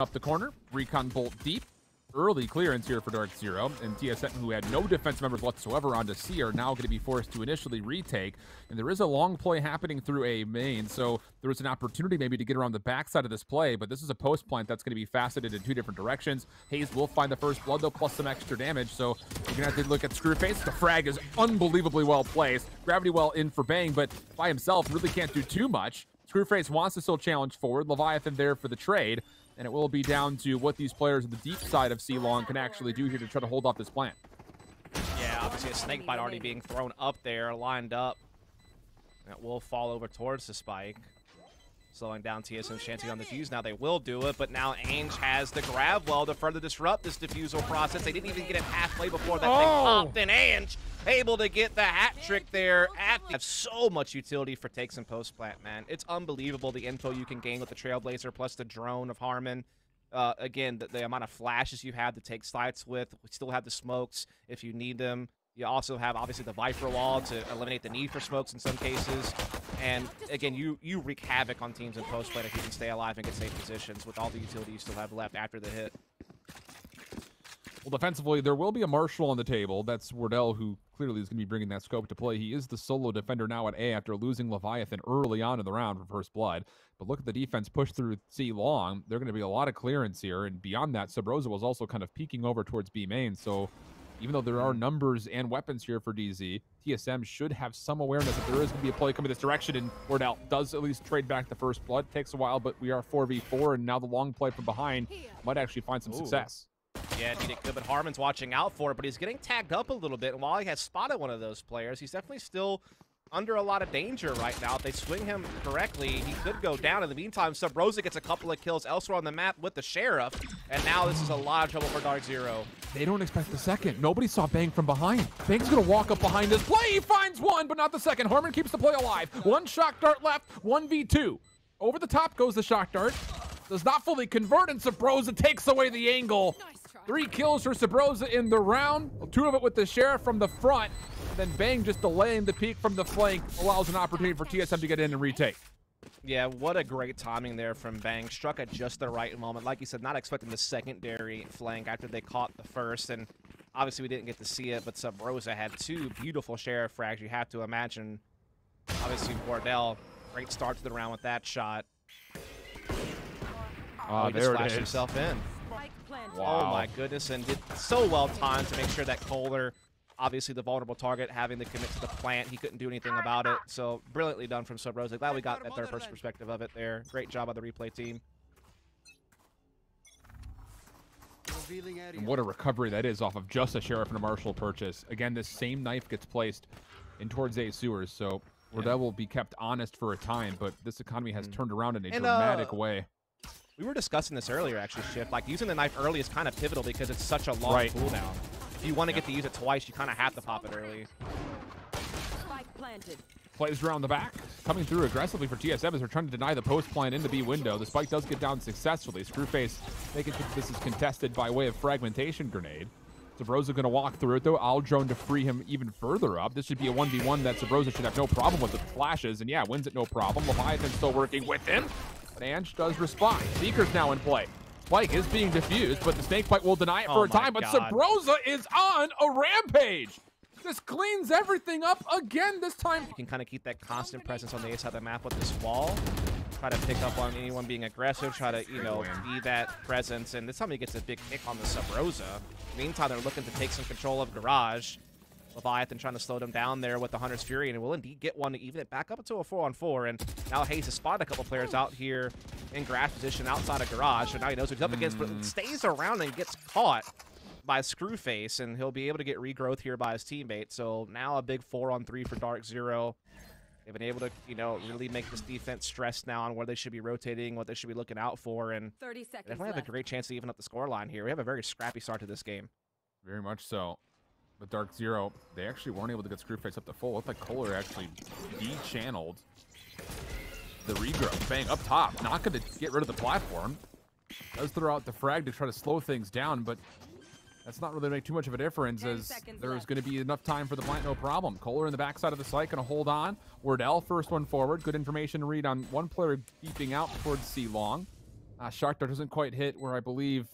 Up the corner, Recon Bolt deep. Early clearance here for DarkZero, and TSM, who had no defense members whatsoever onto C, are now going to be forced to initially retake. And there is a long play happening through A main, so there was an opportunity maybe to get around the backside of this play, but this is a post plant that's going to be faceted in two different directions. Hayes will find the first blood, though, plus some extra damage, so you're going to have to look at Screwface. The frag is unbelievably well placed. Gravity well in for Bang, but by himself really can't do too much. Screwface wants to still challenge forward. Leviathan there for the trade. And it will be down to what these players on the deep side of C-Long can actually do here to try to hold off this plant. Yeah, obviously a snake bite already being thrown up there, lined up. That will fall over towards the spike. Slowing down TSM's chances on the defuse. Now they will do it, but now Ainge has the grab well to further disrupt this defusal process. They didn't even get it halfway before that thing popped, and Ainge able to get the hat trick there. Have so much utility for takes and post plant, man. It's unbelievable the info you can gain with the Trailblazer plus the drone of Harmon. Again, the amount of flashes you have to take sites with. We still have the smokes if you need them. You also have, obviously, the Viper wall to eliminate the need for smokes in some cases. And, again, you wreak havoc on teams in post-play if you can stay alive and get safe positions with all the utility you still have left after the hit. Well, defensively, there will be a Marshall on the table. That's Wardell, who clearly is going to be bringing that scope to play. He is the solo defender now at A after losing Leviathan early on in the round for first blood. But look at the defense push through C long. There are going to be a lot of clearance here. And beyond that, Subroza was also kind of peeking over towards B main. So even though there are numbers and weapons here for DZ, TSM should have some awareness that there is going to be a play coming this direction, and Wardell does at least trade back the first blood. Takes a while, but we are 4v4, and now the long play from behind might actually find some success. Yeah, indeed it could, but Harmon's watching out for it, but he's getting tagged up a little bit, and while he has spotted one of those players, he's definitely still under a lot of danger right now. If they swing him correctly, he could go down. In the meantime, Subroza gets a couple of kills elsewhere on the map with the Sheriff, and now this is a lot of trouble for DarkZero. They don't expect the second. Nobody saw Bang from behind. Bang's going to walk up behind his play. He finds one, but not the second. Harmon keeps the play alive. One shock dart left, 1v2. Over the top goes the shock dart. Does not fully convert, and Subroza takes away the angle. 3 kills for Subroza in the round. 2 of it with the Sheriff from the front. Then Bang just delaying the peak from the flank allows an opportunity for TSM to get in and retake. Yeah, what a great timing there from Bang. Struck at just the right moment. Like you said, not expecting the secondary flank after they caught the first. And obviously we didn't get to see it, but Subroza had 2 beautiful Sheriff frags. You have to imagine, obviously, Wardell, great start to the round with that shot. Oh, he just flashed himself in. Wow. Oh my goodness, and did so well timed to make sure that Kohler, obviously the vulnerable target, having to commit to the plant, he couldn't do anything about it. So brilliantly done from Subroza. Glad we got that third-person perspective of it there. Great job by the replay team. And what a recovery that is off of just a Sheriff and a Marshall purchase. Again, this same knife gets placed in towards A sewers, so Wardell will be kept honest for a time, but this economy has turned around in a dramatic way. We were discussing this earlier, actually, Shift. Like, using the knife early is kind of pivotal because it's such a long cooldown. If you want to get to use it twice, you kind of have to pop it early. Plays around the back, coming through aggressively for TSM as they're trying to deny the post plant in the B window. The spike does get down successfully. Screwface making sure this is contested by way of fragmentation grenade. Subroza going to walk through it, though. I'll drone to free him even further up. This should be a 1v1 that Subroza should have no problem with the flashes, and yeah, wins it no problem. Leviathan still working with him. But Ange does respond. Seeker's now in play. Spike is being diffused, but the snakebite will deny it for a time. But Subroza is on a rampage. Just cleans everything up again this time. You can kind of keep that constant presence on the A side of the map with this wall. Try to pick up on anyone being aggressive. Try to, you know, be that presence. And this time he gets a big kick on the Subroza. Meantime, they're looking to take some control of Garage. Leviathan trying to slow them down there with the Hunter's Fury, and will indeed get one to even it back up into a 4-on-4. And now Hayes has spotted a couple players out here in grass position outside of Garage, so now he knows what he's up against, but stays around and gets caught by Screwface, and he'll be able to get regrowth here by his teammate. So now a big 4-on-3 for DarkZero. They've been able to, you know, really make this defense stressed now on where they should be rotating, what they should be looking out for, and 30 seconds definitely have a great chance to even up the scoreline here. We have a very scrappy start to this game. Very much so. But DarkZero, they actually weren't able to get Screwface up to full. It looked like Kohler actually de-channeled the regrow. Bang up top, not going to get rid of the platform. Does throw out the frag to try to slow things down, but that's not really make too much of a difference as there's going to be enough time for the plant, no problem. Kohler in the backside of the site, going to hold on. Wardell, first one forward. Good information to read on one player beeping out towards C long. Shark Dart doesn't quite hit where I believe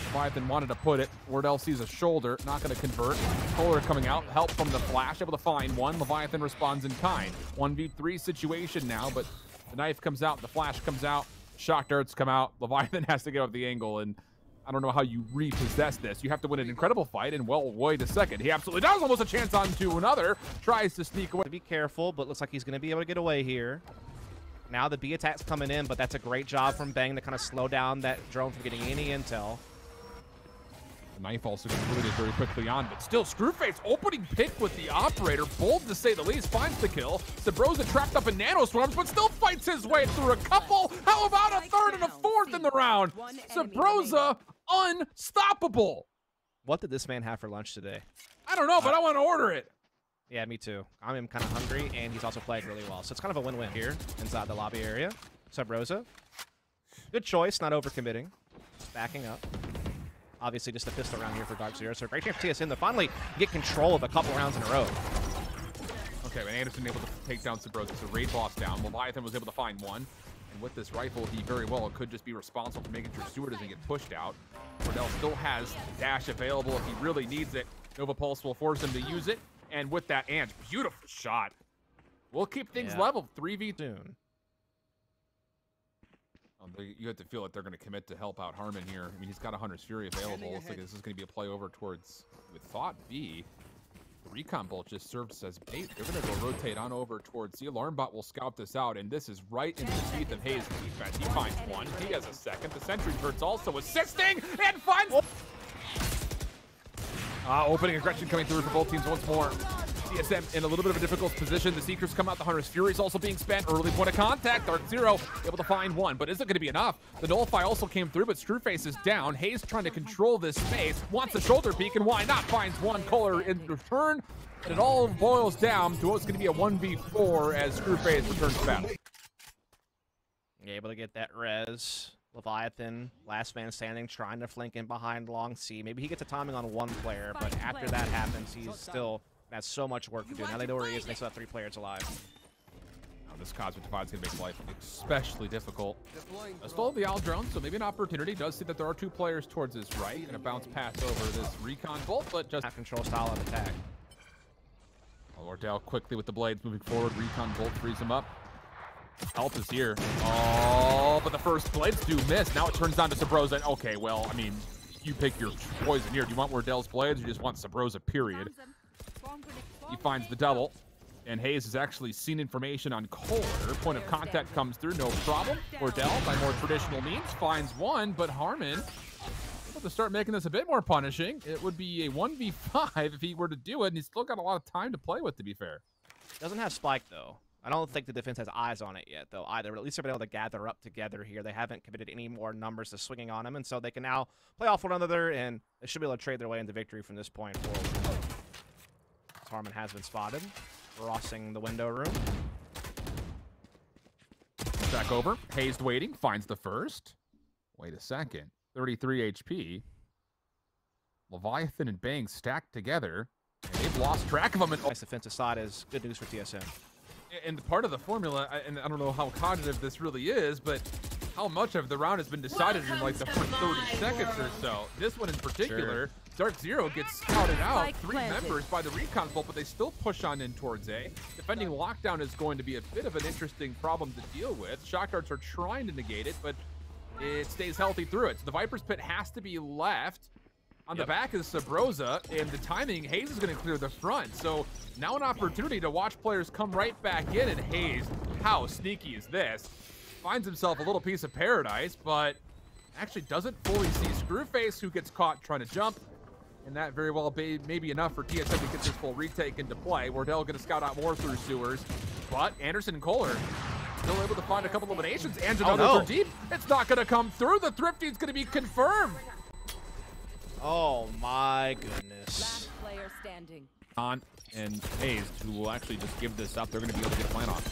Leviathan wanted to put it. Wardell sees a shoulder, not going to convert. Kohler coming out, help from the flash, able to find one. Leviathan responds in kind. 1v3 situation now, but the knife comes out, the flash comes out, Shock Darts come out. Leviathan has to get up the angle, and I don't know how you repossess this. You have to win an incredible fight, and well, wait a second. He absolutely does, almost a chance onto another. Tries to sneak away. Be careful, but looks like he's going to be able to get away here. Now the B attack's coming in, but that's a great job from Bang to kind of slow down that drone from getting any intel. The knife also concluded very quickly on, but still, Screwface opening pick with the operator, bold to say the least, finds the kill. Sabrosa trapped up in nanoswarms, but still fights his way through a couple. How about a third and a fourth in the round? Sabrosa unstoppable. What did this man have for lunch today? I don't know, but I want to order it. Yeah, me too. I'm kind of hungry, and he's also playing really well. So it's kind of a win-win here inside the lobby area. Sabrosa, good choice, not overcommitting. Just backing up. Obviously, just a pistol round here for DarkZero. So great chance for TSM to finally get control of a couple rounds in a row. Okay, and Anderson able to take down Sabrosa. So raid boss down. Leviathan was able to find one. And with this rifle, he very well could just be responsible for making sure Stewart doesn't get pushed out. Wardell still has dash available if he really needs it. Nova Pulse will force him to use it. And with that, Ange, beautiful shot. We'll keep things level. 3v soon. You have to feel like they're going to commit to help out Harmon here. I mean, he's got a Hunter's Fury available. Looks like this is going to be a play over towards, with thought B. The recon bolt just served as bait. They're going to go rotate on over towards C. Alarm bot will scout this out, and this is right in the teeth of Hayes' defense. He finds one. He has a second. The sentry turret's also assisting and finds... Opening aggression coming through for both teams once more. TSM in a little bit of a difficult position. The Seekers come out. The Hunter's Fury is also being spent. Early point of contact. DarkZero able to find one, but is it going to be enough? The Nullify also came through, but Screwface is down. Hayes trying to control this space. Wants a shoulder peek, and why not? Finds one. Kohler in return. And it all boils down to what's going to be a 1v4 as Screwface returns to battle. Able to get that res. Leviathan, last man standing, trying to flank in behind long C. Maybe he gets a timing on one player, but after that happens, he's still has so much work to do. Now they know where he is, and they still have 3 players alive. Now this Cosmic Divide's going to make life especially difficult. Still the Owl drone, so maybe an opportunity. Does see that there are 2 players towards his right. Going to bounce pass over this recon bolt, but just control style of attack. Wardell quickly with the blades moving forward. Recon bolt frees him up. Help is here. Oh, but the first blades do miss. Now it turns down to Sabrosa. Okay, well, I mean, you pick your poison here. Do you want Wardell's blades or you just want Sabrosa, period? He finds the double. And Hayes has actually seen information on Kohler. Point of contact comes through, no problem. Wardell, by more traditional means, finds one, but Harmon able to start making this a bit more punishing. It would be a 1v5 if he were to do it, and he's still got a lot of time to play with, to be fair. Doesn't have Spike, though. I don't think the defense has eyes on it yet, though, either. But at least they've been able to gather up together here. They haven't committed any more numbers to swinging on him, and so they can now play off one another, and they should be able to trade their way into victory from this point forward. Harmon has been spotted, crossing the window room. Back over. Hayes waiting, finds the first. Wait a second. 33 HP. Leviathan and Bang stacked together, and they've lost track of them. Nice defensive side is good news for TSM. And part of the formula, and I don't know how cognitive this really is, but how much of the round has been decided in like the first 30 seconds or so. This one in particular, DarkZero gets scouted out, 3 members by the recon bolt, but they still push on in towards A. Defending lockdown is going to be a bit of an interesting problem to deal with. Shock darts are trying to negate it, but it stays healthy through it. So the Viper's Pit has to be left. On the back is Sabrosa, and the timing, Hayes is going to clear the front. So now an opportunity to watch players come right back in, and Hayes, how sneaky is this? Finds himself a little piece of paradise, but actually doesn't fully see Screwface, who gets caught trying to jump. And that very well may be enough for TSM to get this full retake into play. Wardell going to scout out more through sewers, but Anderson and Kohler still able to find a couple eliminations. And another for deep. It's not going to come through. The Thrifty's going to be confirmed. Oh my goodness. Last player standing. On and Hayes, who will actually just give this up. They're going to be able to get a plan off.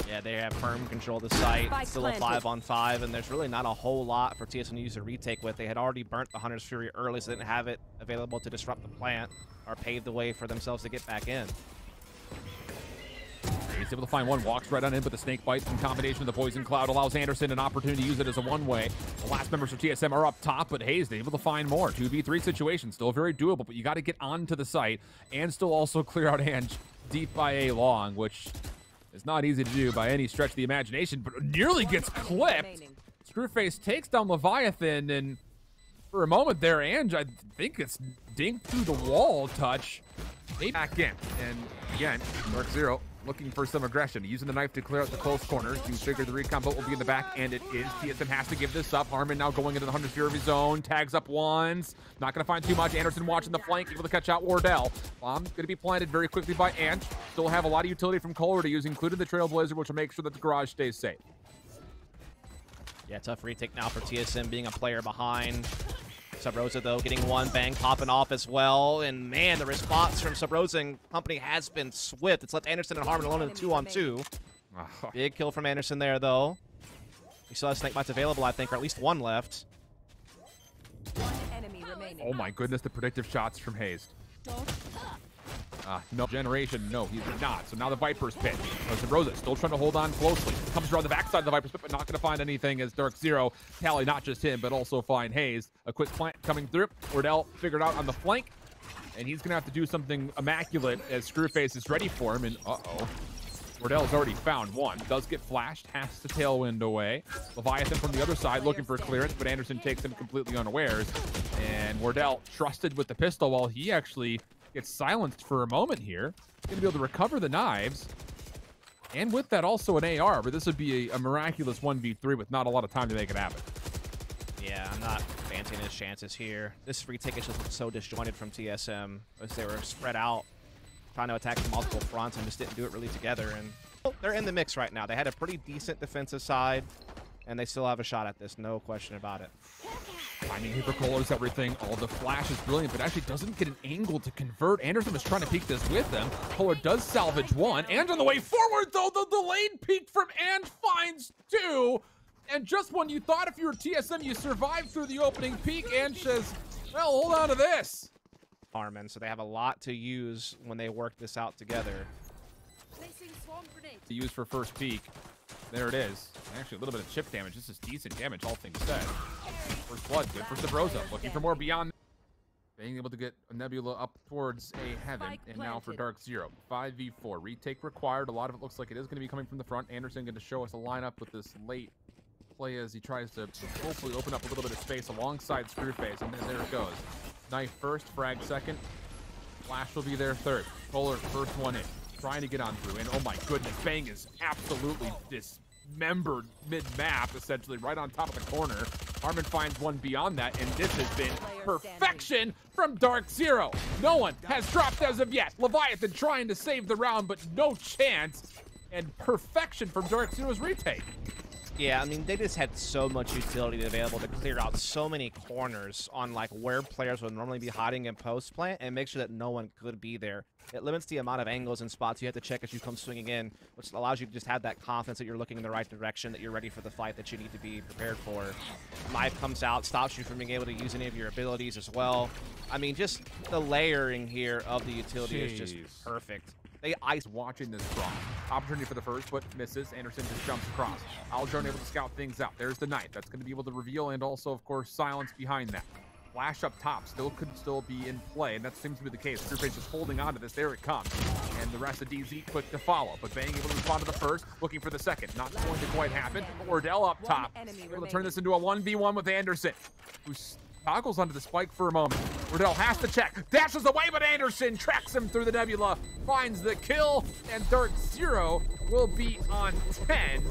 Yeah, they have firm control of the site. It's still a 5-on-5, and there's really not a whole lot for TSM to use a retake with. They had already burnt the Hunter's Fury early, so they didn't have it available to disrupt the plant or pave the way for themselves to get back in. He's able to find one, walks right on in, but the snake bite in combination with the poison cloud allows Anderson an opportunity to use it as a one-way. The last members of TSM are up top, but Hayes able to find more. 2v3 situation, still very doable, but you got to get onto the site and still also clear out Ange deep by a long, which is not easy to do by any stretch of the imagination, but nearly gets clipped. Screwface takes down Leviathan, and for a moment there, Ange, I think it's dinked through the wall touch. Back in, and again, DarkZero looking for some aggression, using the knife to clear out the close corners. You figure the recon boat will be in the back, and it is. TSM has to give this up. Harmon now going into the 100 fear of his own, tags up ones. Not going to find too much. Anderson watching the flank, able to catch out Wardell. Bomb going to be planted very quickly by Ange. Still have a lot of utility from Kohler to use, including the Trailblazer, which will make sure that the garage stays safe. Yeah, tough retake now for TSM, being a player behind. Subrosa, though, getting one, bang, popping off as well. And, man, the response from Subrosa and company has been swift. It's left Anderson and Harmon alone in the 2-on-2. Big kill from Anderson there, though. We still have snake bites available, I think, or at least one left. Oh, my goodness, the predictive shots from Hayes. No generation, no, he's not. So now the Viper's pit. Rosa still trying to hold on closely. Comes around the backside of the Viper's pit, but not going to find anything as DarkZero tally not just him, but also find Hayes. A quick plant coming through. Wardell figured out on the flank, and he's going to have to do something immaculate as Screwface is ready for him. And Wardell's already found one. Does get flashed, has to tailwind away. Leviathan from the other side looking for clearance, but Anderson takes him completely unawares. And Wardell trusted with the pistol while he actually gets silenced for a moment here. Going to be able to recover the knives. And with that, also an AR, but this would be a miraculous 1v3 with not a lot of time to make it happen. Yeah, I'm not fancying his chances here. This retake is just so disjointed from TSM as they were spread out, trying to attack from multiple fronts and just didn't do it really together. And they're in the mix right now. They had a pretty decent defensive side, and they still have a shot at this, no question about it. Finding Hyper Kohler's everything. Oh, the flash is brilliant, but actually doesn't get an angle to convert. Anderson was trying to peek this with them. Kohler does salvage one. And on the way forward, though, the delayed peek from Ange finds two. And just when you thought if you were TSM, you survived through the opening peek, Ange says, well, hold on to this. Harmon, so they have a lot to use when they work this out together. To use for first peek. There it is. Actually, a little bit of chip damage. This is decent damage, all things said. First blood, good for Subrosa. Looking for more beyond. Being able to get a Nebula up towards a heaven. And now for DarkZero. 5v4. Retake required. A lot of it looks like it is going to be coming from the front. Anderson going to show us a lineup with this late play as he tries to hopefully open up a little bit of space alongside Screwface. And then there it goes. Knife first, frag second. Flash will be there third. Kohler first one in. Trying to get on through, and oh my goodness, Bang is absolutely dismembered mid-map, essentially, right on top of the corner. Harmon finds one beyond that, and this has been perfection from DarkZero. No one has dropped as of yet. Leviathan trying to save the round, but no chance, and perfection from DarkZero's retake. Yeah, I mean, they just had so much utility available to clear out so many corners on, like, where players would normally be hiding in post-plant and make sure that no one could be there. It limits the amount of angles and spots you have to check as you come swinging in, which allows you to just have that confidence that you're looking in the right direction, that you're ready for the fight that you need to be prepared for. Knife comes out, stops you from being able to use any of your abilities as well. I mean, just the layering here of the utility is just perfect. They ice watching this cross. Opportunity for the first, but misses. Anderson just jumps across. Aljarn able to scout things out. There's the knife. That's going to be able to reveal and also, of course, silence behind that. Flash up top could still be in play, and that seems to be the case. Screwface just holding on to this. There it comes. And the rest of DZ quick to follow. But Bang able to respond to the first, looking for the second. Not going to quite happen. Wardell up top. Able to turn this into a 1v1 with Anderson, who toggles onto the spike for a moment. Wardell has to check. Dashes away, but Anderson tracks him through the Nebula. Finds the kill, and DarkZero will be on 10.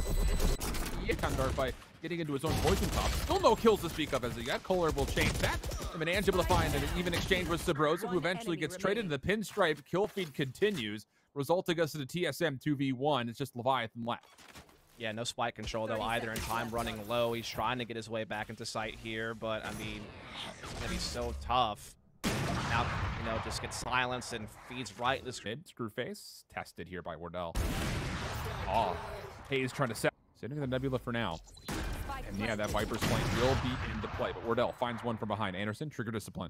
On Dark by getting into his own poison top. Still no kills to speak of as yet. Kohler will change that. And Ange able to find an even exchange with Subrosa, who eventually gets traded to the pinstripe. Kill feed continues, resulting us in a TSM 2v1. It's just Leviathan left. Yeah, no spike control, though, either in time, running low. He's trying to get his way back into sight here, but, I mean, it's going to be so tough. Now, you know, just gets silenced and feeds right this mid. Screwface tested here by Wardell. Oh, Hayes trying to set. Sitting in the Nebula for now. And yeah, that Viper's flank will be into play, but Wardell finds one from behind. Anderson, trigger discipline.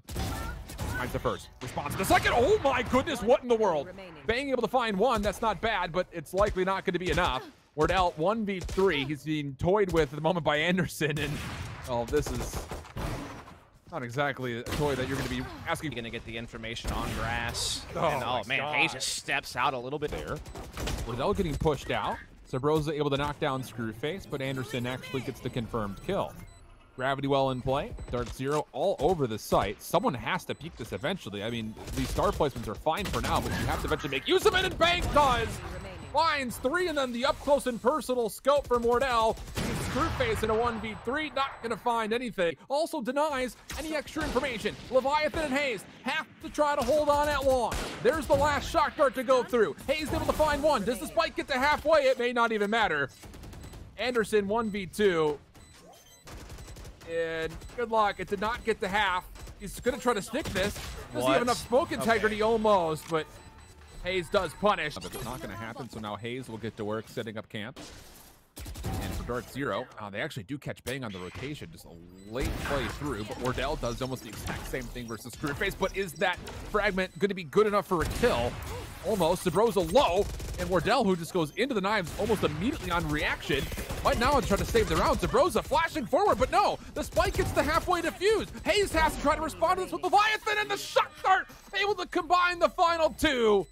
Finds the first. Responds to the second. Oh my goodness, what in the world? Bang able to find one. That's not bad, but it's likely not going to be enough. Wardell 1v3. He's being toyed with at the moment by Anderson, and oh, this is not exactly a toy that you're going to be asking. You're going to get the information on grass. Oh, and man, God. Hayes just steps out a little bit There. Wardell getting pushed out. Sabrosa able to knock down Screwface, but Anderson actually gets the confirmed kill. Gravity well in play. DarkZero all over the site. Someone has to peek this eventually. I mean, these star placements are fine for now, but you have to eventually make use of it, and Bang does! Finds 3, and then the up-close and personal scope from Wardell. Screwface in a 1v3, not going to find anything. Also denies any extra information. Leviathan and Hayes have to try to hold on at long. There's the last shock dart to go through. Hayes able to find one. Does the spike get to halfway? It may not even matter. Anderson 1v2. And good luck. It did not get to half. He's going to try to stick this. Does he have enough smoke integrity? Okay. Almost, but Hayes does punish. But it's not going to happen, so now Hayes will get to work setting up camp. And for DarkZero, they actually do catch Bang on the rotation. Just a late play through, but Wardell does almost the exact same thing versus Screwface. But is that fragment going to be good enough for a kill? Almost. Sabrosa low, and Wardell, who just goes into the knives almost immediately on reaction, might now try to save the round. Sabrosa flashing forward, but no, the spike gets the halfway defuse. Hayes has to try to respond to this with Leviathan, and the shock dart able to combine the final two.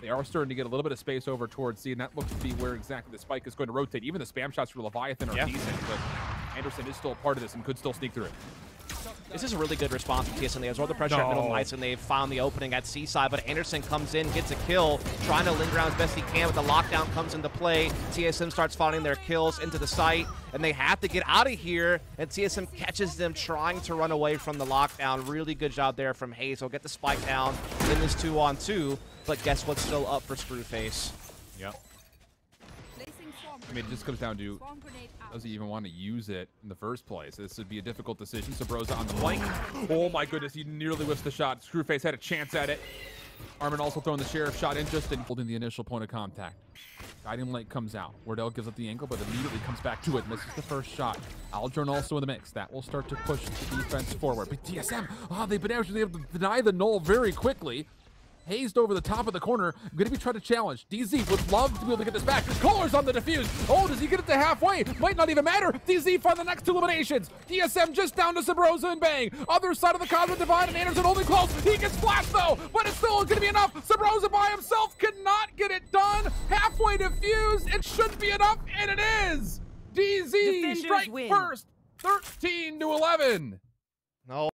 They are starting to get a little bit of space over towards C, and that looks to be where exactly the spike is going to rotate. Even the spam shots for Leviathan are decent, but Anderson is still a part of this and could still sneak through it. This is a really good response from TSM. They absorb the pressure at middle lights, and they've found the opening at Seaside, but Anderson comes in, gets a kill, trying to linger around as best he can, but the lockdown comes into play. TSM starts finding their kills into the site, and they have to get out of here, and TSM catches them trying to run away from the lockdown. Really good job there from Hayes. He'll get the spike down in this 2-on-2, but guess what's still up for Screwface? Yep. I mean, it just comes down to, does he even want to use it in the first place? This would be a difficult decision. Sabrosa on the flank. Oh my goodness, he nearly whiffs the shot. Screwface had a chance at it. Armin also throwing the sheriff shot in just and holding the initial point of contact. Guiding light comes out. Wardell gives up the angle, but immediately comes back to it. Misses the first shot. Aldrin also in the mix. That will start to push the defense forward. But TSM, they've been actually able to deny the null very quickly. Hazed over the top of the corner. Going to be trying to challenge. DZ would love to be able to get this back. Kohler's on the defuse. Oh, does he get it to halfway? Might not even matter. DZ find the next two eliminations. TSM just down to Sabrosa and Bang. Other side of the Cosmic Divide, and Anderson holding close. He gets flashed though, but it's still going to be enough. Sabrosa by himself cannot get it done. Halfway defuse. It should be enough, and it is. DZ strike first. 13-11. No.